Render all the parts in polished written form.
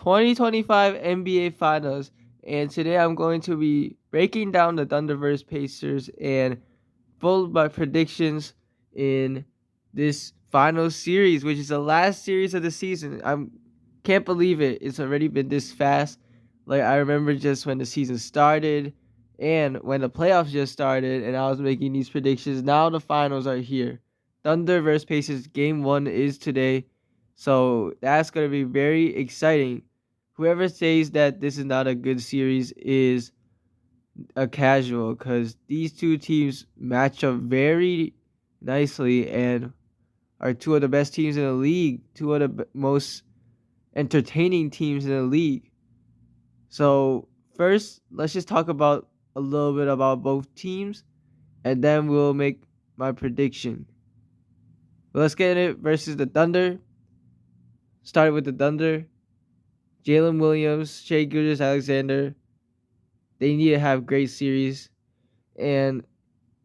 2025 NBA Finals, and today I'm going to be breaking down the Thunder vs Pacers and full of my predictions in this final series, which is the last series of the season. I can't believe it. It's already been this fast. Like I remember just when the season started and when the playoffs just started and I was making these predictions. Now the finals are here. Thunder vs Pacers game 1 is today. So that's going to be very exciting. Whoever says that this is not a good series is a casual because these two teams match up very nicely and are two of the best teams in the league, two of the most entertaining teams in the league. So, first, let's just talk about a little bit about both teams and then we'll make my prediction. But let's get it versus the Thunder. Start with the Thunder. Jalen Williams, Shea Gilgeous-Alexander. They need to have great series. And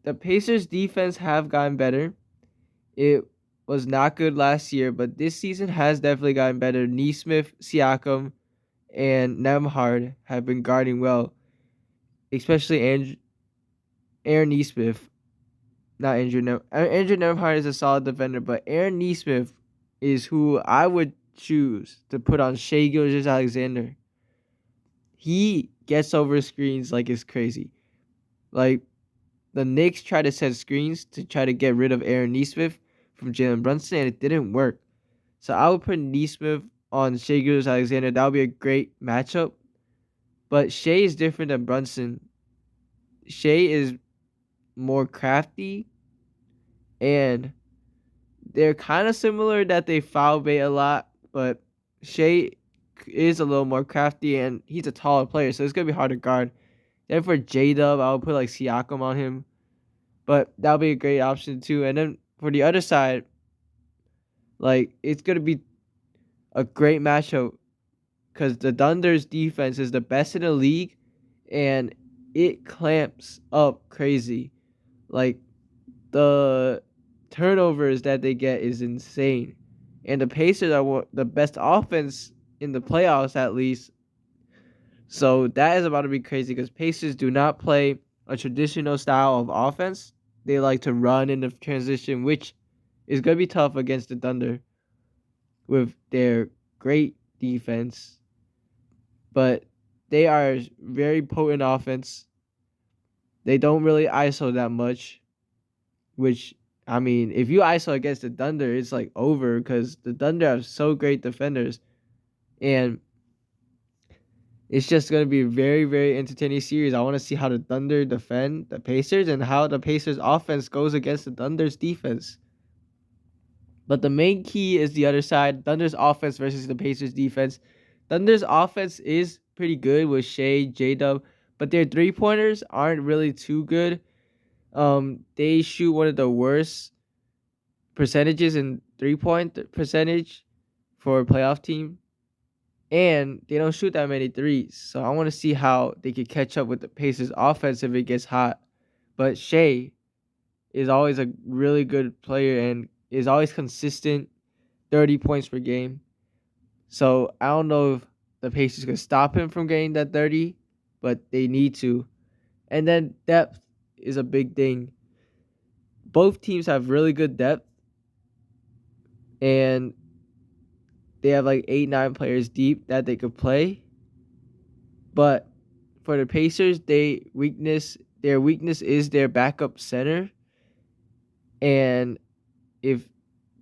the Pacers defense have gotten better. It was not good last year, but this season has definitely gotten better. Nesmith, Siakam, and Nemhard have been guarding well, especially Aaron Nesmith. Not Andrew Nemhard. Andrew Nemhard is a solid defender, but Aaron Nesmith is who I would choose to put on Shea Gilgeous-Alexander. He gets over screens like it's crazy. Like, the Knicks tried to set screens to try to get rid of Aaron Nesmith from Jalen Brunson, and it didn't work. So I would put Nesmith on Shea Gilgeous-Alexander. That would be a great matchup. But Shea is different than Brunson. Shea is more crafty, and they're kind of similar that they foul bait a lot, but Shea is a little more crafty, and he's a taller player, so it's going to be hard to guard. Then for J-Dub, I would put like Siakam on him. But that'll be a great option too. And then for the other side, like it's gonna be a great matchup because the Thunder's defense is the best in the league, and it clamps up crazy. Like the turnovers that they get is insane, and the Pacers are the best offense in the playoffs at least. So that is about to be crazy because Pacers do not play a traditional style of offense. They like to run in the transition, which is going to be tough against the Thunder with their great defense. But they are very potent offense. They don't really ISO that much, which, I mean, if you ISO against the Thunder, it's like over because the Thunder have so great defenders. And it's just going to be a very, very entertaining series. I want to see how the Thunder defend the Pacers and how the Pacers offense goes against the Thunder's defense. But the main key is the other side, Thunder's offense versus the Pacers defense. Thunder's offense is pretty good with Shea, J-Dub, but their three-pointers aren't really too good. They shoot one of the worst percentages in three-point percentage for a playoff team. And they don't shoot that many threes. So I want to see how they could catch up with the Pacers offense if it gets hot. But Shea is always a really good player and is always consistent, 30 points per game. So I don't know if the Pacers can stop him from getting that 30, but they need to. And then depth is a big thing. Both teams have really good depth. And they have like 8, 9 players deep that they could play. But for the Pacers, their weakness is their backup center. And if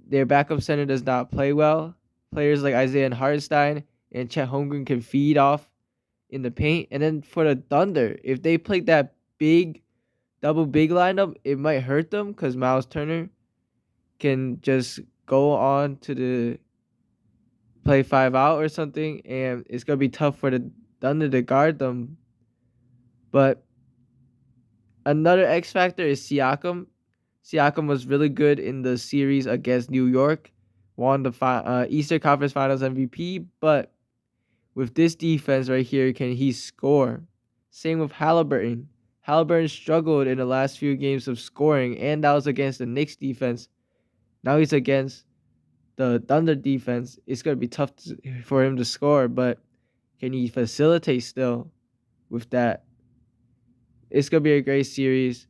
their backup center does not play well, players like Isaiah Hartenstein and Chet Holmgren can feed off in the paint. And then for the Thunder, if they play that big double big lineup, it might hurt them because Miles Turner can just go on to the play 5 out or something, and it's going to be tough for the Thunder to guard them. But another X factor is Siakam. Siakam was really good in the series against New York, won the Eastern Conference Finals MVP, but with this defense right here, can he score? Same with Halliburton. Halliburton struggled in the last few games of scoring, and that was against the Knicks defense. Now he's against the Thunder defense. It's going to be tough for him to score, but Can he facilitate still with that? It's gonna be a great series.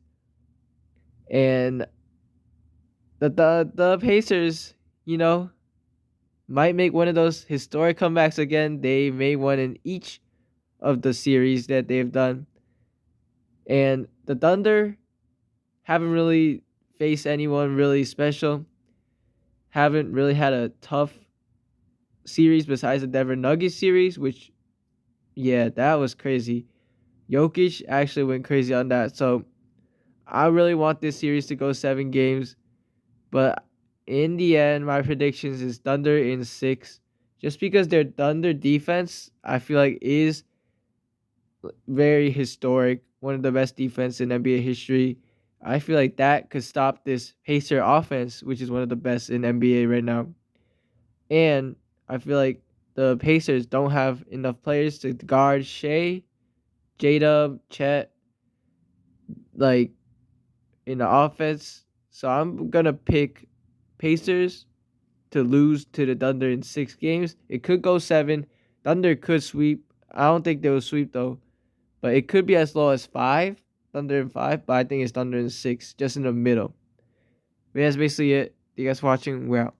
And the Pacers, might make one of those historic comebacks again. They made one in each of the series that they've done. And the Thunder haven't really faced anyone really special. Haven't really had a tough series besides the Denver Nuggets series, which, yeah, that was crazy. Jokic actually went crazy on that. So I really want this series to go 7 games. But in the end, my predictions is Thunder in 6. Just because their Thunder defense, I feel like, is very historic. One of the best defense in NBA history. I feel like that could stop this Pacer offense, which is one of the best in NBA right now. And I feel like the Pacers don't have enough players to guard Shea, J-Dub, Chet, like, in the offense. So I'm going to pick Pacers to lose to the Thunder in 6 games. It could go 7. Thunder could sweep. I don't think they will sweep, though. But it could be as low as 5. Thunder in 5. But I think it's Thunder in 6. Just in the middle. But that's basically it. Thank you guys for watching. We're out.